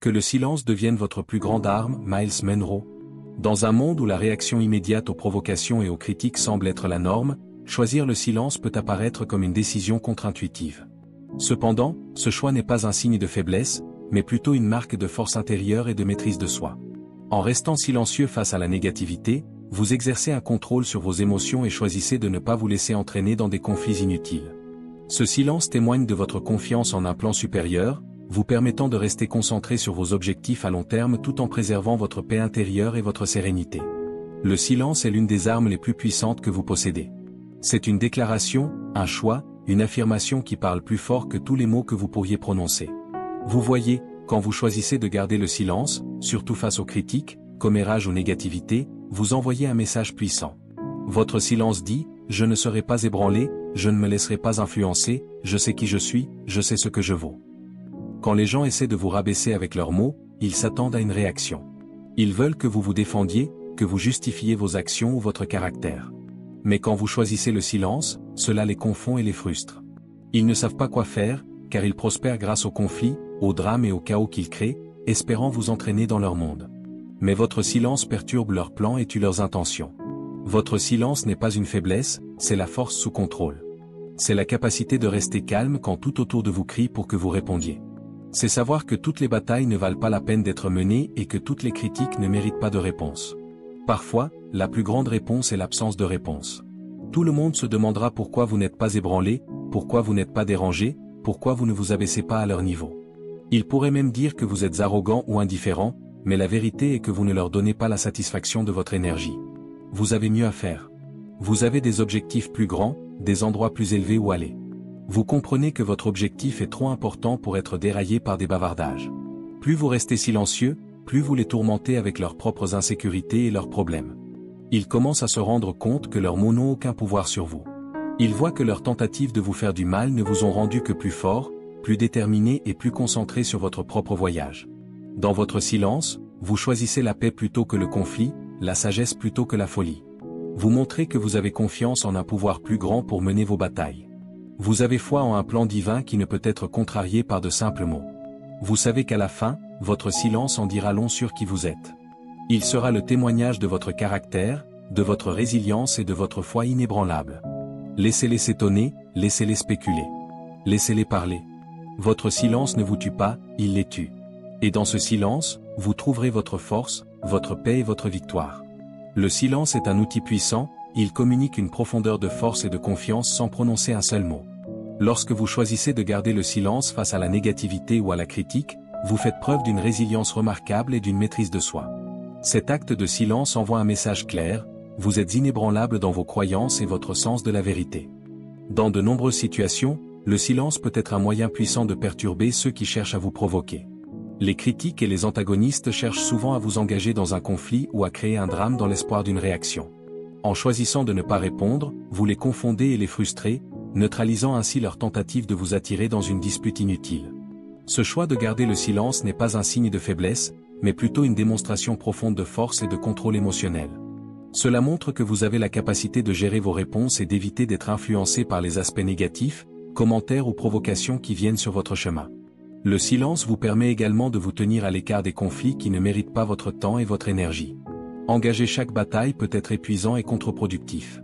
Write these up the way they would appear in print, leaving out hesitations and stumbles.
Que le silence devienne votre plus grande arme, Miles Monroe. Dans un monde où la réaction immédiate aux provocations et aux critiques semble être la norme, choisir le silence peut apparaître comme une décision contre-intuitive. Cependant, ce choix n'est pas un signe de faiblesse, mais plutôt une marque de force intérieure et de maîtrise de soi. En restant silencieux face à la négativité, vous exercez un contrôle sur vos émotions et choisissez de ne pas vous laisser entraîner dans des conflits inutiles. Ce silence témoigne de votre confiance en un plan supérieur, vous permettant de rester concentré sur vos objectifs à long terme tout en préservant votre paix intérieure et votre sérénité. Le silence est l'une des armes les plus puissantes que vous possédez. C'est une déclaration, un choix, une affirmation qui parle plus fort que tous les mots que vous pourriez prononcer. Vous voyez, quand vous choisissez de garder le silence, surtout face aux critiques, commérages ou négativités, vous envoyez un message puissant. Votre silence dit « Je ne serai pas ébranlé, je ne me laisserai pas influencer, je sais qui je suis, je sais ce que je vaux. » Quand les gens essaient de vous rabaisser avec leurs mots, ils s'attendent à une réaction. Ils veulent que vous vous défendiez, que vous justifiez vos actions ou votre caractère. Mais quand vous choisissez le silence, cela les confond et les frustre. Ils ne savent pas quoi faire, car ils prospèrent grâce aux conflits, aux drames et au chaos qu'ils créent, espérant vous entraîner dans leur monde. Mais votre silence perturbe leurs plans et tue leurs intentions. Votre silence n'est pas une faiblesse, c'est la force sous contrôle. C'est la capacité de rester calme quand tout autour de vous crie pour que vous répondiez. C'est savoir que toutes les batailles ne valent pas la peine d'être menées et que toutes les critiques ne méritent pas de réponse. Parfois, la plus grande réponse est l'absence de réponse. Tout le monde se demandera pourquoi vous n'êtes pas ébranlé, pourquoi vous n'êtes pas dérangé, pourquoi vous ne vous abaissez pas à leur niveau. Ils pourraient même dire que vous êtes arrogant ou indifférent, mais la vérité est que vous ne leur donnez pas la satisfaction de votre énergie. Vous avez mieux à faire. Vous avez des objectifs plus grands, des endroits plus élevés où aller. Vous comprenez que votre objectif est trop important pour être déraillé par des bavardages. Plus vous restez silencieux, plus vous les tourmentez avec leurs propres insécurités et leurs problèmes. Ils commencent à se rendre compte que leurs mots n'ont aucun pouvoir sur vous. Ils voient que leurs tentatives de vous faire du mal ne vous ont rendu que plus fort, plus déterminé et plus concentré sur votre propre voyage. Dans votre silence, vous choisissez la paix plutôt que le conflit, la sagesse plutôt que la folie. Vous montrez que vous avez confiance en un pouvoir plus grand pour mener vos batailles. Vous avez foi en un plan divin qui ne peut être contrarié par de simples mots. Vous savez qu'à la fin, votre silence en dira long sur qui vous êtes. Il sera le témoignage de votre caractère, de votre résilience et de votre foi inébranlable. Laissez-les s'étonner, laissez-les spéculer. Laissez-les parler. Votre silence ne vous tue pas, il les tue. Et dans ce silence, vous trouverez votre force, votre paix et votre victoire. Le silence est un outil puissant, il communique une profondeur de force et de confiance sans prononcer un seul mot. Lorsque vous choisissez de garder le silence face à la négativité ou à la critique, vous faites preuve d'une résilience remarquable et d'une maîtrise de soi. Cet acte de silence envoie un message clair, vous êtes inébranlable dans vos croyances et votre sens de la vérité. Dans de nombreuses situations, le silence peut être un moyen puissant de perturber ceux qui cherchent à vous provoquer. Les critiques et les antagonistes cherchent souvent à vous engager dans un conflit ou à créer un drame dans l'espoir d'une réaction. En choisissant de ne pas répondre, vous les confondez et les frustrez, neutralisant ainsi leur tentative de vous attirer dans une dispute inutile. Ce choix de garder le silence n'est pas un signe de faiblesse, mais plutôt une démonstration profonde de force et de contrôle émotionnel. Cela montre que vous avez la capacité de gérer vos réponses et d'éviter d'être influencé par les aspects négatifs, commentaires ou provocations qui viennent sur votre chemin. Le silence vous permet également de vous tenir à l'écart des conflits qui ne méritent pas votre temps et votre énergie. Engager chaque bataille peut être épuisant et contre-productif.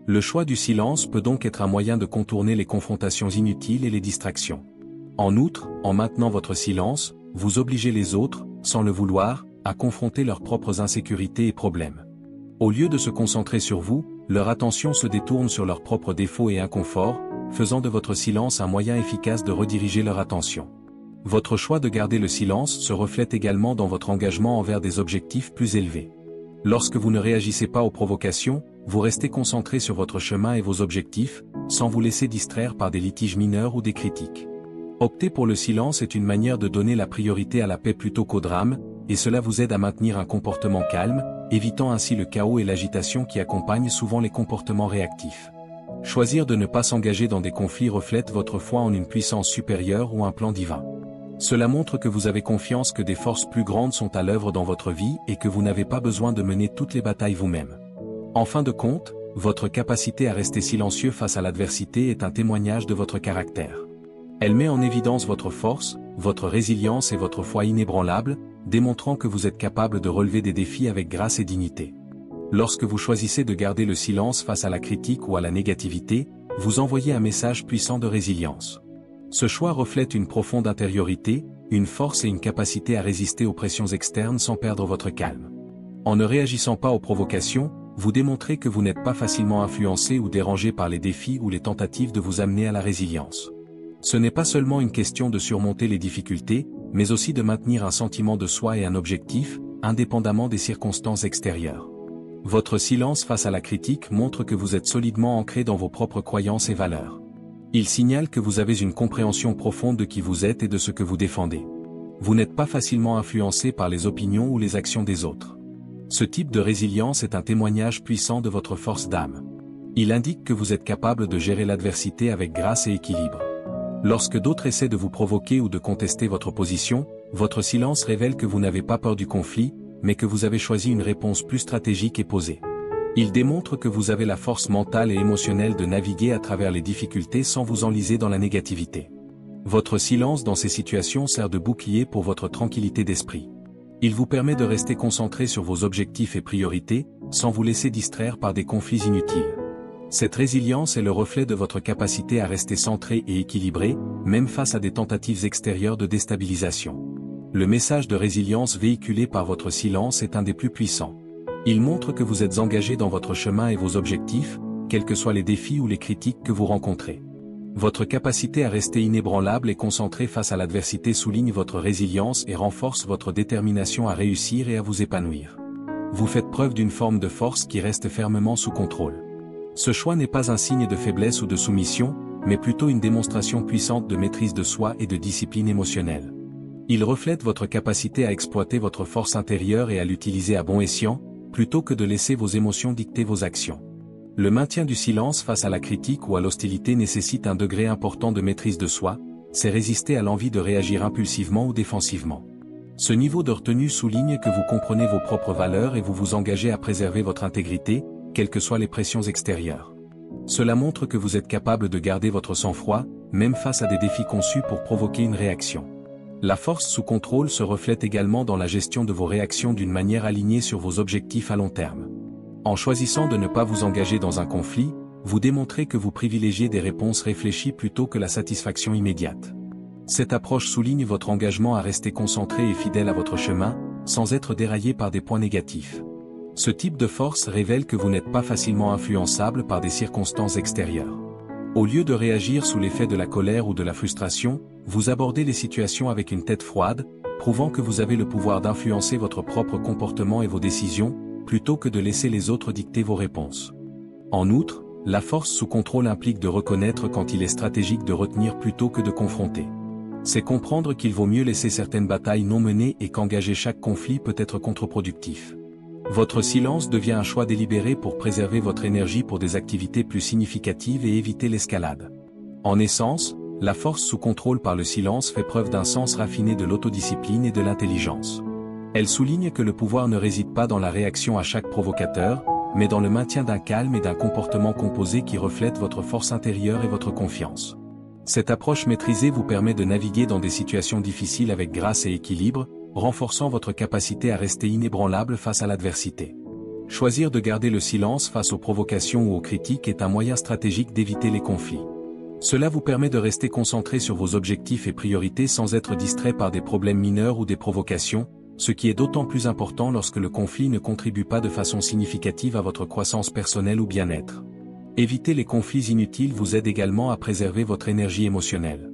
Le choix du silence peut donc être un moyen de contourner les confrontations inutiles et les distractions. En outre, en maintenant votre silence, vous obligez les autres, sans le vouloir, à confronter leurs propres insécurités et problèmes. Au lieu de se concentrer sur vous, leur attention se détourne sur leurs propres défauts et inconforts, faisant de votre silence un moyen efficace de rediriger leur attention. Votre choix de garder le silence se reflète également dans votre engagement envers des objectifs plus élevés. Lorsque vous ne réagissez pas aux provocations, vous restez concentré sur votre chemin et vos objectifs, sans vous laisser distraire par des litiges mineurs ou des critiques. Opter pour le silence est une manière de donner la priorité à la paix plutôt qu'au drame, et cela vous aide à maintenir un comportement calme, évitant ainsi le chaos et l'agitation qui accompagnent souvent les comportements réactifs. Choisir de ne pas s'engager dans des conflits reflète votre foi en une puissance supérieure ou un plan divin. Cela montre que vous avez confiance que des forces plus grandes sont à l'œuvre dans votre vie et que vous n'avez pas besoin de mener toutes les batailles vous-même. En fin de compte, votre capacité à rester silencieux face à l'adversité est un témoignage de votre caractère. Elle met en évidence votre force, votre résilience et votre foi inébranlable, démontrant que vous êtes capable de relever des défis avec grâce et dignité. Lorsque vous choisissez de garder le silence face à la critique ou à la négativité, vous envoyez un message puissant de résilience. Ce choix reflète une profonde intériorité, une force et une capacité à résister aux pressions externes sans perdre votre calme. En ne réagissant pas aux provocations, vous démontrez que vous n'êtes pas facilement influencé ou dérangé par les défis ou les tentatives de vous amener à la résilience. Ce n'est pas seulement une question de surmonter les difficultés, mais aussi de maintenir un sentiment de soi et un objectif, indépendamment des circonstances extérieures. Votre silence face à la critique montre que vous êtes solidement ancré dans vos propres croyances et valeurs. Il signale que vous avez une compréhension profonde de qui vous êtes et de ce que vous défendez. Vous n'êtes pas facilement influencé par les opinions ou les actions des autres. Ce type de résilience est un témoignage puissant de votre force d'âme. Il indique que vous êtes capable de gérer l'adversité avec grâce et équilibre. Lorsque d'autres essaient de vous provoquer ou de contester votre position, votre silence révèle que vous n'avez pas peur du conflit, mais que vous avez choisi une réponse plus stratégique et posée. Il démontre que vous avez la force mentale et émotionnelle de naviguer à travers les difficultés sans vous enliser dans la négativité. Votre silence dans ces situations sert de bouclier pour votre tranquillité d'esprit. Il vous permet de rester concentré sur vos objectifs et priorités, sans vous laisser distraire par des conflits inutiles. Cette résilience est le reflet de votre capacité à rester centré et équilibré, même face à des tentatives extérieures de déstabilisation. Le message de résilience véhiculé par votre silence est un des plus puissants. Il montre que vous êtes engagé dans votre chemin et vos objectifs, quels que soient les défis ou les critiques que vous rencontrez. Votre capacité à rester inébranlable et concentré face à l'adversité souligne votre résilience et renforce votre détermination à réussir et à vous épanouir. Vous faites preuve d'une forme de force qui reste fermement sous contrôle. Ce choix n'est pas un signe de faiblesse ou de soumission, mais plutôt une démonstration puissante de maîtrise de soi et de discipline émotionnelle. Il reflète votre capacité à exploiter votre force intérieure et à l'utiliser à bon escient, plutôt que de laisser vos émotions dicter vos actions. Le maintien du silence face à la critique ou à l'hostilité nécessite un degré important de maîtrise de soi, c'est résister à l'envie de réagir impulsivement ou défensivement. Ce niveau de retenue souligne que vous comprenez vos propres valeurs et vous vous engagez à préserver votre intégrité, quelles que soient les pressions extérieures. Cela montre que vous êtes capable de garder votre sang-froid, même face à des défis conçus pour provoquer une réaction. La force sous contrôle se reflète également dans la gestion de vos réactions d'une manière alignée sur vos objectifs à long terme. En choisissant de ne pas vous engager dans un conflit, vous démontrez que vous privilégiez des réponses réfléchies plutôt que la satisfaction immédiate. Cette approche souligne votre engagement à rester concentré et fidèle à votre chemin, sans être déraillé par des points négatifs. Ce type de force révèle que vous n'êtes pas facilement influençable par des circonstances extérieures. Au lieu de réagir sous l'effet de la colère ou de la frustration, vous abordez les situations avec une tête froide, prouvant que vous avez le pouvoir d'influencer votre propre comportement et vos décisions, plutôt que de laisser les autres dicter vos réponses. En outre, la force sous contrôle implique de reconnaître quand il est stratégique de retenir plutôt que de confronter. C'est comprendre qu'il vaut mieux laisser certaines batailles non menées et qu'engager chaque conflit peut être contre-productif. Votre silence devient un choix délibéré pour préserver votre énergie pour des activités plus significatives et éviter l'escalade. En essence, la force sous contrôle par le silence fait preuve d'un sens raffiné de l'autodiscipline et de l'intelligence. Elle souligne que le pouvoir ne réside pas dans la réaction à chaque provocateur, mais dans le maintien d'un calme et d'un comportement composé qui reflète votre force intérieure et votre confiance. Cette approche maîtrisée vous permet de naviguer dans des situations difficiles avec grâce et équilibre, renforçant votre capacité à rester inébranlable face à l'adversité. Choisir de garder le silence face aux provocations ou aux critiques est un moyen stratégique d'éviter les conflits. Cela vous permet de rester concentré sur vos objectifs et priorités sans être distrait par des problèmes mineurs ou des provocations, ce qui est d'autant plus important lorsque le conflit ne contribue pas de façon significative à votre croissance personnelle ou bien-être. Éviter les conflits inutiles vous aide également à préserver votre énergie émotionnelle.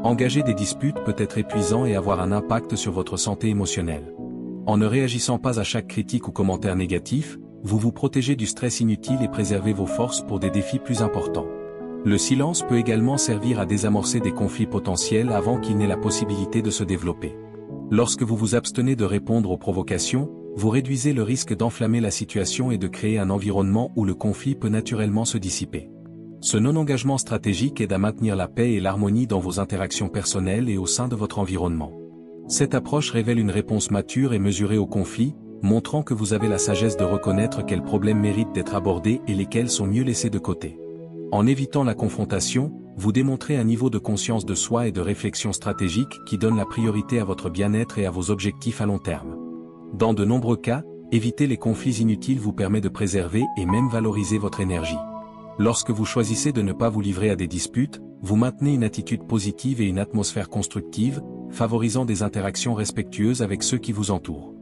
Engager des disputes peut être épuisant et avoir un impact sur votre santé émotionnelle. En ne réagissant pas à chaque critique ou commentaire négatif, vous vous protégez du stress inutile et préservez vos forces pour des défis plus importants. Le silence peut également servir à désamorcer des conflits potentiels avant qu'ils n'aient la possibilité de se développer. Lorsque vous vous abstenez de répondre aux provocations, vous réduisez le risque d'enflammer la situation et de créer un environnement où le conflit peut naturellement se dissiper. Ce non-engagement stratégique aide à maintenir la paix et l'harmonie dans vos interactions personnelles et au sein de votre environnement. Cette approche révèle une réponse mature et mesurée au conflit, montrant que vous avez la sagesse de reconnaître quels problèmes méritent d'être abordés et lesquels sont mieux laissés de côté. En évitant la confrontation, vous démontrez un niveau de conscience de soi et de réflexion stratégique qui donne la priorité à votre bien-être et à vos objectifs à long terme. Dans de nombreux cas, éviter les conflits inutiles vous permet de préserver et même valoriser votre énergie. Lorsque vous choisissez de ne pas vous livrer à des disputes, vous maintenez une attitude positive et une atmosphère constructive, favorisant des interactions respectueuses avec ceux qui vous entourent.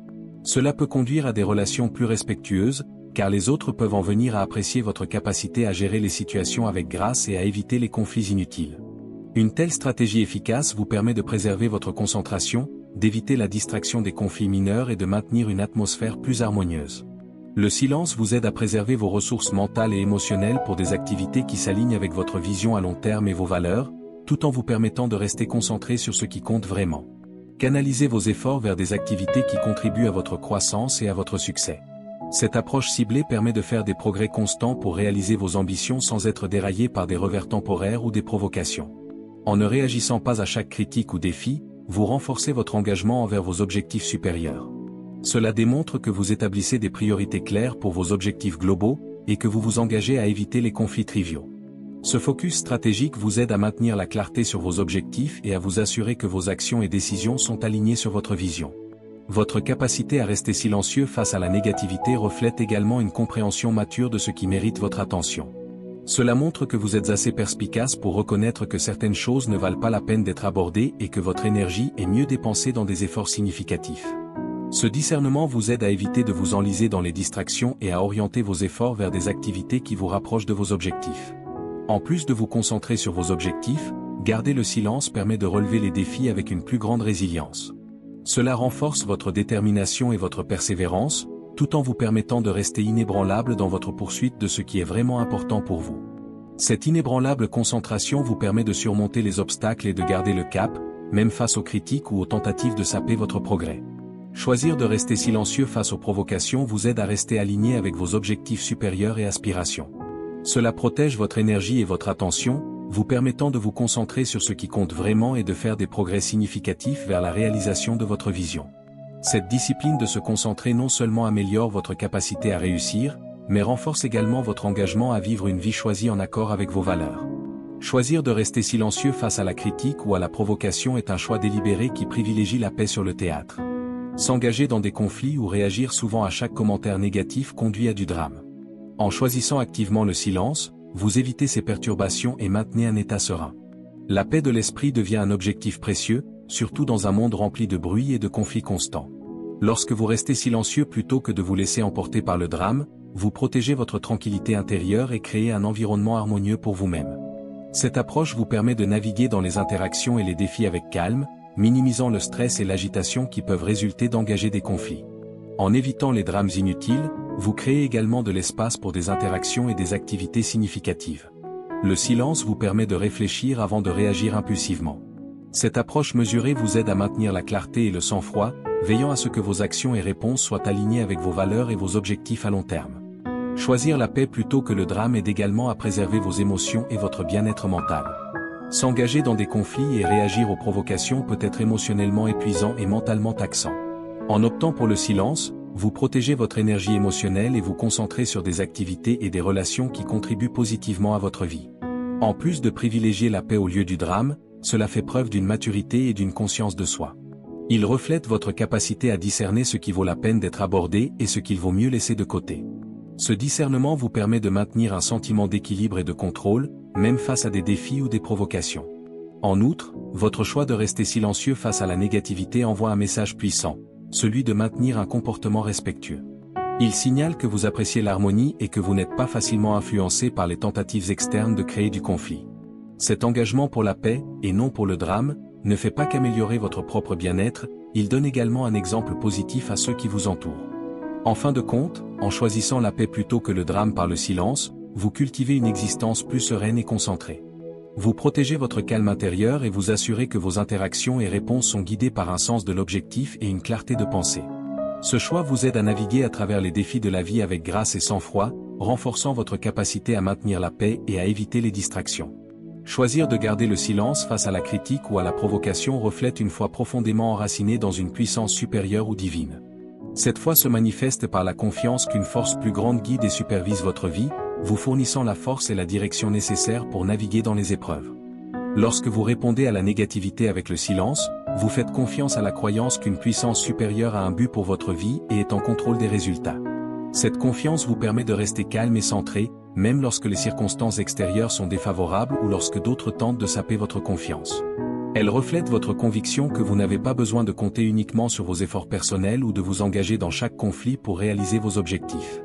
Cela peut conduire à des relations plus respectueuses, car les autres peuvent en venir à apprécier votre capacité à gérer les situations avec grâce et à éviter les conflits inutiles. Une telle stratégie efficace vous permet de préserver votre concentration, d'éviter la distraction des conflits mineurs et de maintenir une atmosphère plus harmonieuse. Le silence vous aide à préserver vos ressources mentales et émotionnelles pour des activités qui s'alignent avec votre vision à long terme et vos valeurs, tout en vous permettant de rester concentré sur ce qui compte vraiment. Canalisez vos efforts vers des activités qui contribuent à votre croissance et à votre succès. Cette approche ciblée permet de faire des progrès constants pour réaliser vos ambitions sans être déraillé par des revers temporaires ou des provocations. En ne réagissant pas à chaque critique ou défi, vous renforcez votre engagement envers vos objectifs supérieurs. Cela démontre que vous établissez des priorités claires pour vos objectifs globaux, et que vous vous engagez à éviter les conflits triviaux. Ce focus stratégique vous aide à maintenir la clarté sur vos objectifs et à vous assurer que vos actions et décisions sont alignées sur votre vision. Votre capacité à rester silencieux face à la négativité reflète également une compréhension mature de ce qui mérite votre attention. Cela montre que vous êtes assez perspicace pour reconnaître que certaines choses ne valent pas la peine d'être abordées et que votre énergie est mieux dépensée dans des efforts significatifs. Ce discernement vous aide à éviter de vous enliser dans les distractions et à orienter vos efforts vers des activités qui vous rapprochent de vos objectifs. En plus de vous concentrer sur vos objectifs, garder le silence permet de relever les défis avec une plus grande résilience. Cela renforce votre détermination et votre persévérance, tout en vous permettant de rester inébranlable dans votre poursuite de ce qui est vraiment important pour vous. Cette inébranlable concentration vous permet de surmonter les obstacles et de garder le cap, même face aux critiques ou aux tentatives de saper votre progrès. Choisir de rester silencieux face aux provocations vous aide à rester aligné avec vos objectifs supérieurs et aspirations. Cela protège votre énergie et votre attention, vous permettant de vous concentrer sur ce qui compte vraiment et de faire des progrès significatifs vers la réalisation de votre vision. Cette discipline de se concentrer non seulement améliore votre capacité à réussir, mais renforce également votre engagement à vivre une vie choisie en accord avec vos valeurs. Choisir de rester silencieux face à la critique ou à la provocation est un choix délibéré qui privilégie la paix sur le théâtre. S'engager dans des conflits ou réagir souvent à chaque commentaire négatif conduit à du drame. En choisissant activement le silence, vous évitez ces perturbations et maintenez un état serein. La paix de l'esprit devient un objectif précieux, surtout dans un monde rempli de bruit et de conflits constants. Lorsque vous restez silencieux plutôt que de vous laisser emporter par le drame, vous protégez votre tranquillité intérieure et créez un environnement harmonieux pour vous-même. Cette approche vous permet de naviguer dans les interactions et les défis avec calme, minimisant le stress et l'agitation qui peuvent résulter d'engager des conflits. En évitant les drames inutiles, vous créez également de l'espace pour des interactions et des activités significatives. Le silence vous permet de réfléchir avant de réagir impulsivement. Cette approche mesurée vous aide à maintenir la clarté et le sang-froid, veillant à ce que vos actions et réponses soient alignées avec vos valeurs et vos objectifs à long terme. Choisir la paix plutôt que le drame aide également à préserver vos émotions et votre bien-être mental. S'engager dans des conflits et réagir aux provocations peut être émotionnellement épuisant et mentalement taxant. En optant pour le silence, vous protégez votre énergie émotionnelle et vous concentrez sur des activités et des relations qui contribuent positivement à votre vie. En plus de privilégier la paix au lieu du drame, cela fait preuve d'une maturité et d'une conscience de soi. Il reflète votre capacité à discerner ce qui vaut la peine d'être abordé et ce qu'il vaut mieux laisser de côté. Ce discernement vous permet de maintenir un sentiment d'équilibre et de contrôle, même face à des défis ou des provocations. En outre, votre choix de rester silencieux face à la négativité envoie un message puissant, celui de maintenir un comportement respectueux. Il signale que vous appréciez l'harmonie et que vous n'êtes pas facilement influencé par les tentatives externes de créer du conflit. Cet engagement pour la paix, et non pour le drame, ne fait pas qu'améliorer votre propre bien-être, il donne également un exemple positif à ceux qui vous entourent. En fin de compte, en choisissant la paix plutôt que le drame par le silence, vous cultivez une existence plus sereine et concentrée. Vous protégez votre calme intérieur et vous assurez que vos interactions et réponses sont guidées par un sens de l'objectif et une clarté de pensée. Ce choix vous aide à naviguer à travers les défis de la vie avec grâce et sang-froid, renforçant votre capacité à maintenir la paix et à éviter les distractions. Choisir de garder le silence face à la critique ou à la provocation reflète une foi profondément enracinée dans une puissance supérieure ou divine. Cette foi se manifeste par la confiance qu'une force plus grande guide et supervise votre vie, vous fournissant la force et la direction nécessaires pour naviguer dans les épreuves. Lorsque vous répondez à la négativité avec le silence, vous faites confiance à la croyance qu'une puissance supérieure a un but pour votre vie et est en contrôle des résultats. Cette confiance vous permet de rester calme et centré, même lorsque les circonstances extérieures sont défavorables ou lorsque d'autres tentent de saper votre confiance. Elle reflète votre conviction que vous n'avez pas besoin de compter uniquement sur vos efforts personnels ou de vous engager dans chaque conflit pour réaliser vos objectifs.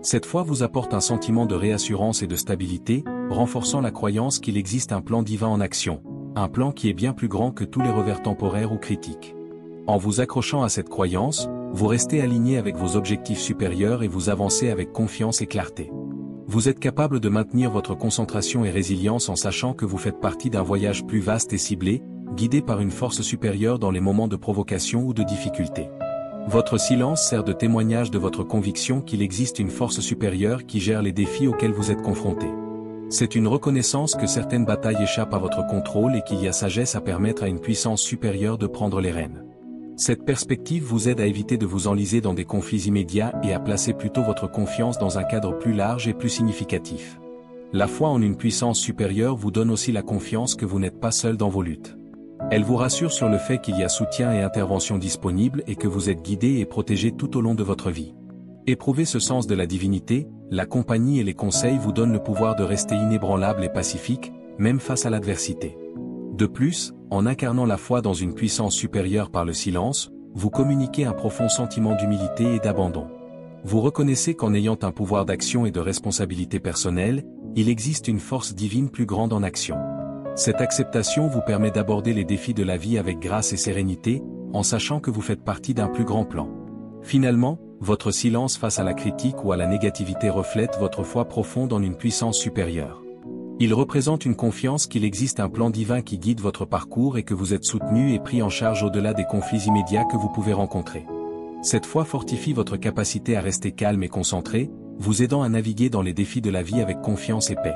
Cette foi vous apporte un sentiment de réassurance et de stabilité, renforçant la croyance qu'il existe un plan divin en action, un plan qui est bien plus grand que tous les revers temporaires ou critiques. En vous accrochant à cette croyance, vous restez aligné avec vos objectifs supérieurs et vous avancez avec confiance et clarté. Vous êtes capable de maintenir votre concentration et résilience en sachant que vous faites partie d'un voyage plus vaste et ciblé, guidé par une force supérieure dans les moments de provocation ou de difficulté. Votre silence sert de témoignage de votre conviction qu'il existe une force supérieure qui gère les défis auxquels vous êtes confrontés. C'est une reconnaissance que certaines batailles échappent à votre contrôle et qu'il y a sagesse à permettre à une puissance supérieure de prendre les rênes. Cette perspective vous aide à éviter de vous enliser dans des conflits immédiats et à placer plutôt votre confiance dans un cadre plus large et plus significatif. La foi en une puissance supérieure vous donne aussi la confiance que vous n'êtes pas seul dans vos luttes. Elle vous rassure sur le fait qu'il y a soutien et intervention disponibles et que vous êtes guidé et protégé tout au long de votre vie. Éprouvez ce sens de la divinité, la compagnie et les conseils vous donnent le pouvoir de rester inébranlable et pacifique, même face à l'adversité. De plus, en incarnant la foi dans une puissance supérieure par le silence, vous communiquez un profond sentiment d'humilité et d'abandon. Vous reconnaissez qu'en ayant un pouvoir d'action et de responsabilité personnelle, il existe une force divine plus grande en action. Cette acceptation vous permet d'aborder les défis de la vie avec grâce et sérénité, en sachant que vous faites partie d'un plus grand plan. Finalement, votre silence face à la critique ou à la négativité reflète votre foi profonde en une puissance supérieure. Il représente une confiance qu'il existe un plan divin qui guide votre parcours et que vous êtes soutenu et pris en charge au-delà des conflits immédiats que vous pouvez rencontrer. Cette foi fortifie votre capacité à rester calme et concentré, vous aidant à naviguer dans les défis de la vie avec confiance et paix.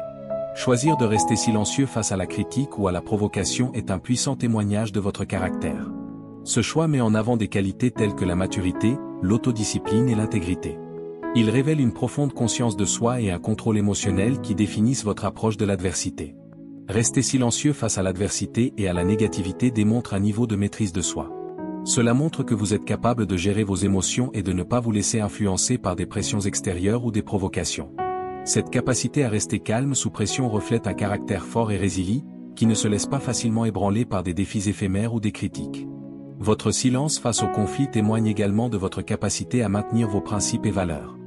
Choisir de rester silencieux face à la critique ou à la provocation est un puissant témoignage de votre caractère. Ce choix met en avant des qualités telles que la maturité, l'autodiscipline et l'intégrité. Il révèle une profonde conscience de soi et un contrôle émotionnel qui définissent votre approche de l'adversité. Rester silencieux face à l'adversité et à la négativité démontre un niveau de maîtrise de soi. Cela montre que vous êtes capable de gérer vos émotions et de ne pas vous laisser influencer par des pressions extérieures ou des provocations. Cette capacité à rester calme sous pression reflète un caractère fort et résilient, qui ne se laisse pas facilement ébranler par des défis éphémères ou des critiques. Votre silence face au conflit témoigne également de votre capacité à maintenir vos principes et valeurs.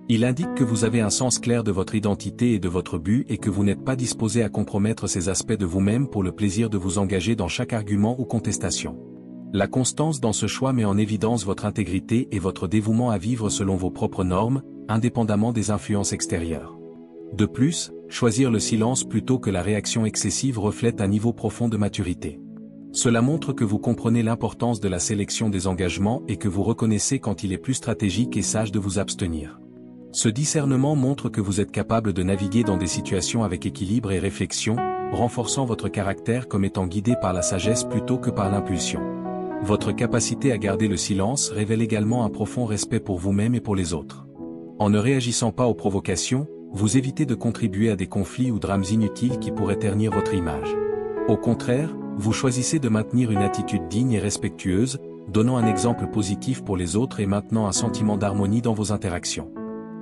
Il indique que vous avez un sens clair de votre identité et de votre but et que vous n'êtes pas disposé à compromettre ces aspects de vous-même pour le plaisir de vous engager dans chaque argument ou contestation. La constance dans ce choix met en évidence votre intégrité et votre dévouement à vivre selon vos propres normes, indépendamment des influences extérieures. De plus, choisir le silence plutôt que la réaction excessive reflète un niveau profond de maturité. Cela montre que vous comprenez l'importance de la sélection des engagements et que vous reconnaissez quand il est plus stratégique et sage de vous abstenir. Ce discernement montre que vous êtes capable de naviguer dans des situations avec équilibre et réflexion, renforçant votre caractère comme étant guidé par la sagesse plutôt que par l'impulsion. Votre capacité à garder le silence révèle également un profond respect pour vous-même et pour les autres. En ne réagissant pas aux provocations, vous évitez de contribuer à des conflits ou drames inutiles qui pourraient ternir votre image. Au contraire, vous choisissez de maintenir une attitude digne et respectueuse, donnant un exemple positif pour les autres et maintenant un sentiment d'harmonie dans vos interactions.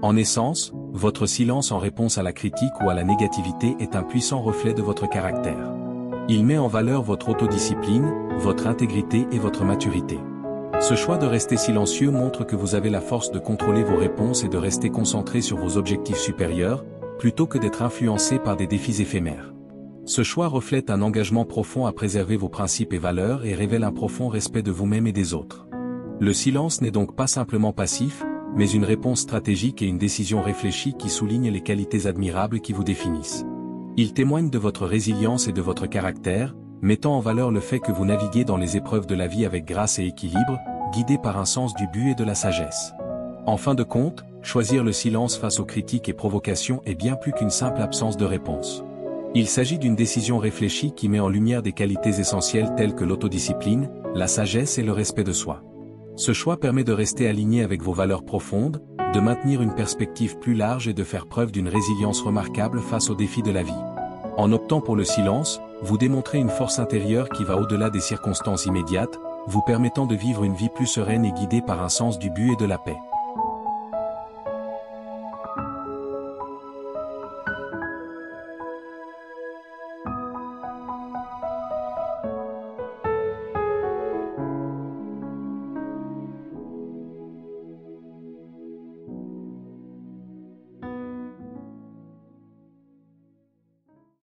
En essence, votre silence en réponse à la critique ou à la négativité est un puissant reflet de votre caractère. Il met en valeur votre autodiscipline, votre intégrité et votre maturité. Ce choix de rester silencieux montre que vous avez la force de contrôler vos réponses et de rester concentré sur vos objectifs supérieurs, plutôt que d'être influencé par des défis éphémères. Ce choix reflète un engagement profond à préserver vos principes et valeurs et révèle un profond respect de vous-même et des autres. Le silence n'est donc pas simplement passif, mais une réponse stratégique et une décision réfléchie qui souligne les qualités admirables qui vous définissent. Il témoigne de votre résilience et de votre caractère, mettant en valeur le fait que vous naviguez dans les épreuves de la vie avec grâce et équilibre, guidé par un sens du but et de la sagesse. En fin de compte, choisir le silence face aux critiques et provocations est bien plus qu'une simple absence de réponse. Il s'agit d'une décision réfléchie qui met en lumière des qualités essentielles telles que l'autodiscipline, la sagesse et le respect de soi. Ce choix permet de rester aligné avec vos valeurs profondes, de maintenir une perspective plus large et de faire preuve d'une résilience remarquable face aux défis de la vie. En optant pour le silence, vous démontrez une force intérieure qui va au-delà des circonstances immédiates, vous permettant de vivre une vie plus sereine et guidée par un sens du but et de la paix.